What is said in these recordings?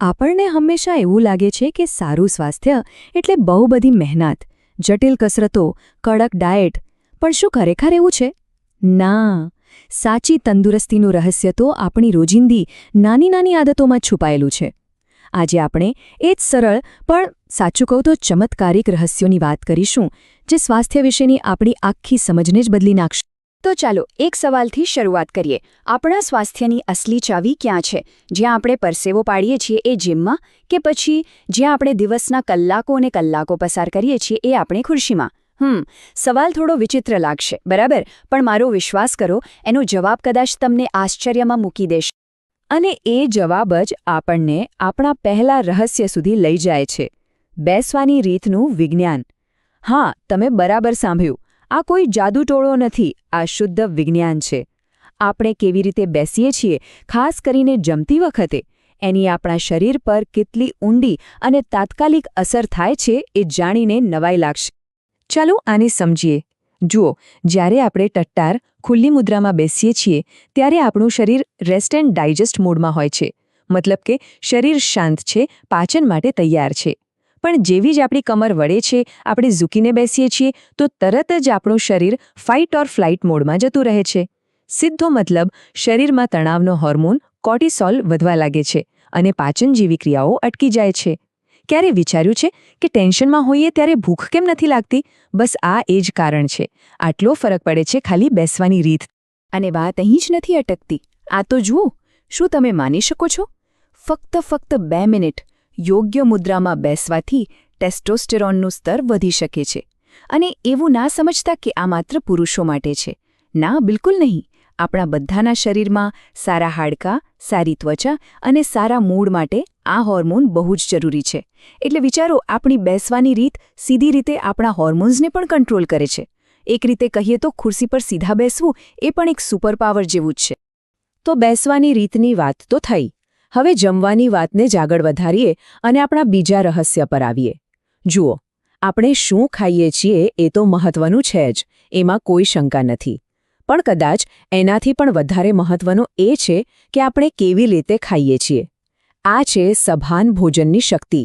આપણને હંમેશા એવું લાગે છે કે સારું સ્વાસ્થ્ય એટલે બહુ બધી મહેનત, જટિલ કસરતો, કડક ડાયટ. પણ શું ખરેખર એવું છે? ના, સાચી તંદુરસ્તીનું રહસ્ય તો આપણી રોજિંદી નાની નાની આદતોમાં છુપાયેલું છે. આજે આપણે એ જ સરળ પણ સાચું કહું તો ચમત્કારિક રહસ્યોની વાત કરીશું, જે સ્વાસ્થ્ય વિશેની આપણી આખી સમજને જ બદલી નાખશે. તો ચાલો એક સવાલથી શરૂઆત કરીએ. આપણા સ્વાસ્થ્યની અસલી ચાવી ક્યાં છે? જ્યાં આપણે પરસેવો પાડીએ છીએ એ જીમમાં, કે પછી જ્યાં આપણે દિવસના કલાકો અને કલાકો પસાર કરીએ છીએ એ આપણી ખુરશીમાં? સવાલ થોડો વિચિત્ર લાગશે, બરાબર? પણ મારો વિશ્વાસ કરો, એનો જવાબ કદાચ તમને આશ્ચર્યમાં મૂકી દેશે. અને એ જવાબ જ આપણને આપણા પહેલા રહસ્ય સુધી લઈ જાય છે: બેસવાની રીતનું વિજ્ઞાન. હા, તમે બરાબર સાંભળ્યું. આ કોઈ જાદુટોળો નથી, આ શુદ્ધ વિજ્ઞાન છે. આપણે કેવી રીતે બેસીએ છીએ, ખાસ કરીને જમતી વખતે, એની આપણા શરીર પર કેટલી ઊંડી અને તાત્કાલિક અસર થાય છે એ જાણીને નવાઈ લાગશે. ચાલો આને સમજીએ. જુઓ, જ્યારે આપણે ટટ્ટાર, ખુલ્લી મુદ્રામાં બેસીએ છીએ, ત્યારે આપણું શરીર રેસ્ટ એન્ડ ડાયજેસ્ટ મોડમાં હોય છે. મતલબ કે શરીર શાંત છે, પાચન માટે તૈયાર છે. પણ જેવી જ આપણી કમર વળે છે, આપણે ઝૂકીને બેસીએ છીએ, તો તરત જ આપણું શરીર ફાઇટ ઓર ફ્લાઇટ મોડમાં જતું રહે છે. સીધો મતલબ, શરીરમાં તણાવનો હોર્મોન કોર્ટિસોલ વધવા લાગે છે અને પાચન જેવી ક્રિયાઓ અટકી જાય છે. ક્યારે વિચાર્યું છે કે ટેન્શનમાં હોઈએ ત્યારે ભૂખ કેમ નથી લાગતી? બસ આ એ જ કારણ છે. આટલો ફરક પડે છે ખાલી બેસવાની રીત. અને વાત અહીં જ નથી અટકતી. આ તો જુઓ, શું તમે માની શકો છો? ફક્ત 2 મિનિટ યોગ્ય મુદ્રામાં બેસવાથી ટેસ્ટોસ્ટેરોનનું સ્તર વધી શકે છે. અને એવું ના સમજતા કે આ માત્ર પુરુષો માટે છે. ના, બિલકુલ નહીં. આપણા બધાના શરીરમાં સારા હાડકાં, સારી ત્વચા અને સારા મૂડ માટે આ હોર્મોન બહુ જ જરૂરી છે. એટલે વિચારો, આપણી બેસવાની રીત સીધી રીતે આપણા હોર્મોન્સને પણ કંટ્રોલ કરે છે. એક રીતે કહીએ તો ખુરશી પર સીધા બેસવું એ પણ એક સુપરપાવર જેવું જ છે. તો બેસવાની રીતની વાત તો થઈ. હવે જમવાની વાતને જ આગળ વધારીએ અને આપણા બીજા રહસ્ય પર આવીએ. જુઓ, આપણે શું ખાઈએ છીએ એ તો મહત્વનું છે જ, એમાં કોઈ શંકા નથી. પણ કદાચ એનાથી પણ વધારે મહત્વનું એ છે કે આપણે કેવી રીતે ખાઈએ છીએ. આ છે સભાન ભોજનની શક્તિ.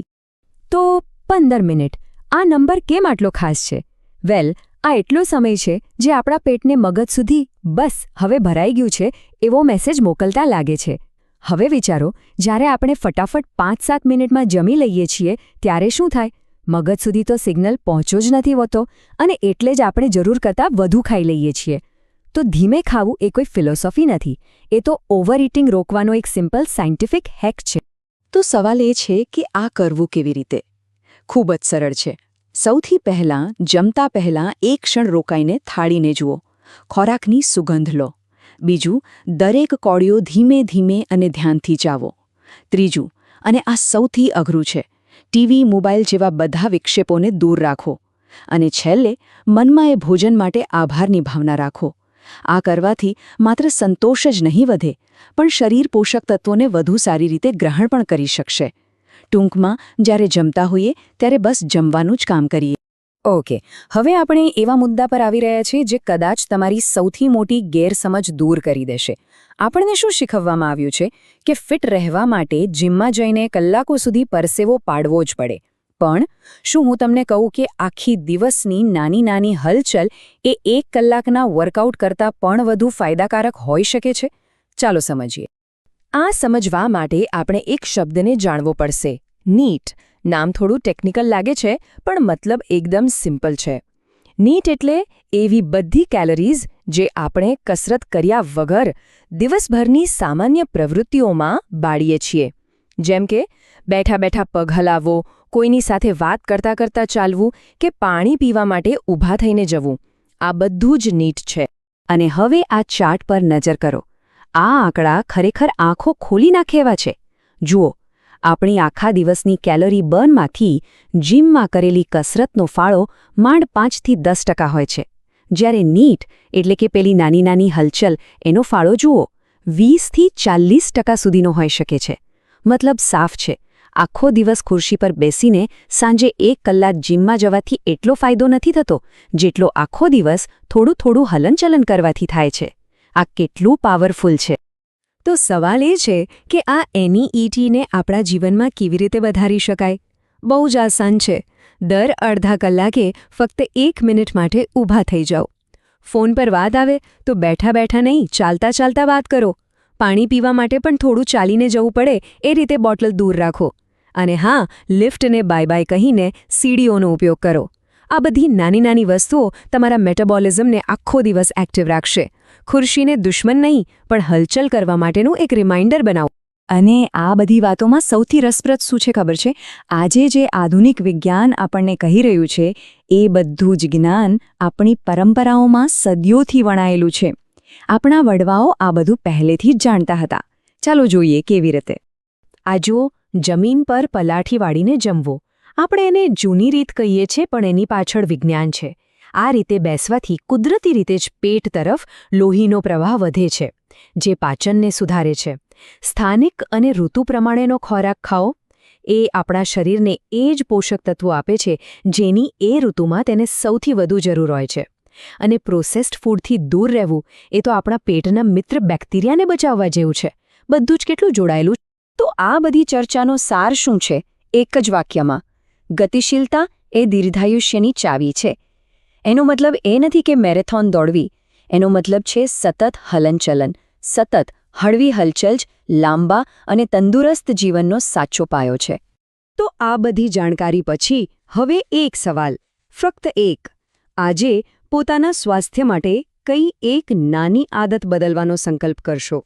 તો 15 મિનિટ, આ નંબર કેમ આટલો ખાસ છે? વેલ, આ એટલો સમય છે જે આપણા પેટને મગજ સુધી બસ હવે ભરાઈ ગયું છે એવો મેસેજ મોકલતા લાગે છે. હવે વિચારો, જ્યારે આપણે ફટાફટ 5-7 મિનિટમાં જમી લઈએ છીએ, ત્યારે શું થાય? મગજ સુધી તો સિગ્નલ પહોંચ્યો જ નથી હોતો અને એટલે જ આપણે જરૂર કરતાં વધુ ખાઈ લઈએ છીએ. તો ધીમે ખાવું એ કોઈ ફિલોસોફી નથી, એ તો ઓવર ઇટિંગ રોકવાનો એક સિમ્પલ સાયન્ટિફિક હેક છે. તો સવાલ એ છે કે આ કરવું કેવી રીતે? ખૂબ જ સરળ છે. સૌથી પહેલાં, જમતા પહેલાં એક ક્ષણ રોકાઈને થાળીને જુઓ. ખોરાકની સુગંધ લો. બીજું, દરેક કોળીઓ ધીમે ધીમે અને ધ્યાનથી ચાવો. ત્રીજું, અને આ સૌથી અઘરું છે, ટીવી, મોબાઈલ જેવા બધા વિક્ષેપોને દૂર રાખો. અને છેલ્લે, મનમાં એ ભોજન માટે આભારની ભાવના રાખો. આ કરવાથી માત્ર સંતોષ જ નહીં વધે, પણ શરીર પોષક તત્વોને વધુ સારી રીતે ગ્રહણ પણ કરી શકશે. ટૂંકમાં, જ્યારે જમતા હોઈએ ત્યારે બસ જમવાનું જ કામ કરીએ. ઓકે, હવે આપણે એવા મુદ્દા પર આવી રહ્યા છીએ જે કદાચ તમારી સૌથી મોટી ગેરસમજ દૂર કરી દેશે. આપણને શું શીખવવામાં આવ્યું છે કે ફિટ રહેવા માટે જીમમાં જઈને કલાકો સુધી પરસેવો પાડવો જ પડે. પણ શું હું તમને કહું કે આખી દિવસની નાની નાની હલચલ એ 1 કલાકના વર્કઆઉટ કરતાં પણ વધુ ફાયદાકારક હોઈ શકે છે? ચાલો સમજીએ. આ સમજવા માટે આપણે એક શબ્દને જાણવો પડશે: નીટ. નામ થોડું ટેકનિકલ લાગે છે, પણ મતલબ એકદમ સિમ્પલ છે. નીટ એટલે એવી બધી કેલરીઝ જે આપણે કસરત કર્યા વગર દિવસભરની સામાન્ય પ્રવૃત્તિઓમાં બાળીએ છીએ. જેમ કે બેઠા બેઠા પગ હલાવવો, કોઈની સાથે વાત કરતાં કરતાં ચાલવું કે પાણી પીવા માટે ઊભા થઈને જવું. આ બધું જ નીટ છે. અને હવે આ ચાર્ટ પર નજર કરો. આ આંકડા ખરેખર આંખો ખોલી નાખે એવા છે. જુઓ, આપણી આખા દિવસની કેલરી બર્નમાંથી જીમમાં કરેલી કસરતનો ફાળો માંડ 5થી 10% હોય છે. જ્યારે નીટ એટલે કે પેલી નાની નાની હલચલ, એનો ફાળો જુઓ, 20થી 40% સુધીનો હોઈ શકે છે. મતલબ સાફ છે, આખો દિવસ ખુરશી પર બેસીને સાંજે 1 કલાક જીમમાં જવાથી એટલો ફાયદો નથી થતો જેટલો આખો દિવસ થોડું થોડું હલનચલન કરવાથી થાય છે. આ કેટલું પાવરફુલ છે! તો સવાલ એ છે કે આ NEAT-ને આપણા જીવનમાં કેવી રીતે વધારી શકાય? બહુ જ આસાન છે. દર અડધા કલાકે ફક્ત 1 મિનિટ માટે ઊભા થઈ જાઓ. ફોન પર વાત આવે તો બેઠા બેઠા નહીં, ચાલતા ચાલતા વાત કરો. પાણી પીવા માટે પણ થોડું ચાલીને જવું પડે એ રીતે બોટલ દૂર રાખો. અને હા, લિફ્ટને બાય બાય કહીને સીડીઓનો ઉપયોગ કરો. આ બધી નાની નાની વસ્તુઓ તમારા મેટાબોલિઝમને આખો દિવસ એક્ટિવ રાખશે. ખુરશીને દુશ્મન નહીં, પણ હલચલ કરવા માટેનું એક રિમાઇન્ડર બનાવો. અને આ બધી વાતોમાં સૌથી રસપ્રદ શું છે ખબર છે? આજે જે આધુનિક વિજ્ઞાન આપણને કહી રહ્યું છે એ બધું જ જ્ઞાન આપણી પરંપરાઓમાં સદીઓથી વણાયેલું છે. આપણા વડવાઓ આ બધું પહેલેથી જ જાણતા હતા. ચાલો જોઈએ કેવી રીતે. આ જુઓ, જમીન પર પલાઠી વાળીને જમવું. આપણે એને જૂની રીત કહીએ છીએ, પણ એની પાછળ વિજ્ઞાન છે. આ રીતે બેસવાથી કુદરતી રીતે જ પેટ તરફ લોહીનો પ્રવાહ વધે છે, જે પાચનને સુધારે છે. સ્થાનિક અને ઋતુ પ્રમાણેનો ખોરાક ખાઓ. એ આપણા શરીરને એ જ પોષક તત્વો આપે છે જેની એ ઋતુમાં તેને સૌથી વધુ જરૂર હોય છે. અને પ્રોસેસ્ડ ફૂડથી દૂર રહેવું એ તો આપણા પેટના મિત્ર બેક્ટેરિયાને બચાવવા જેવું છે. બધું જ કેટલું જોડાયેલું. તો આ બધી ચર્ચાનો સાર શું છે? એક જ વાક્યમાં: ગતિશીલતા એ દીર્ઘાયુષ્યની ચાવી છે. એનો મતલબ એ નથી કે મેરેથોન દોડવી. એનો મતલબ છે સતત હલનચલન, સતત હળવી હલચલ જ લાંબા અને તંદુરસ્ત જીવનનો સાચો પાયો છે. તો આ બધી જાણકારી પછી હવે એક સવાલ, ફક્ત એક. આજે પોતાના સ્વાસ્થ્ય માટે કઈ એક નાની આદત બદલવાનો સંકલ્પ કરશો?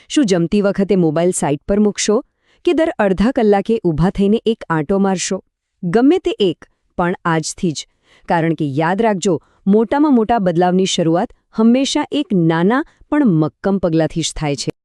શું જમતી વખતે મોબાઈલ સાઇડ પર મૂકશો? કે દર અડધા કલાકે ઊભા થઈને એક આંટો મારશો? ગમે તે એક, પણ આજથી જ. કારણ કે યાદ રાખજો, મોટામાં મોટા બદલાવની શરૂઆત હંમેશા એક નાના પણ મક્કમ પગલાંથી જ થાય છે.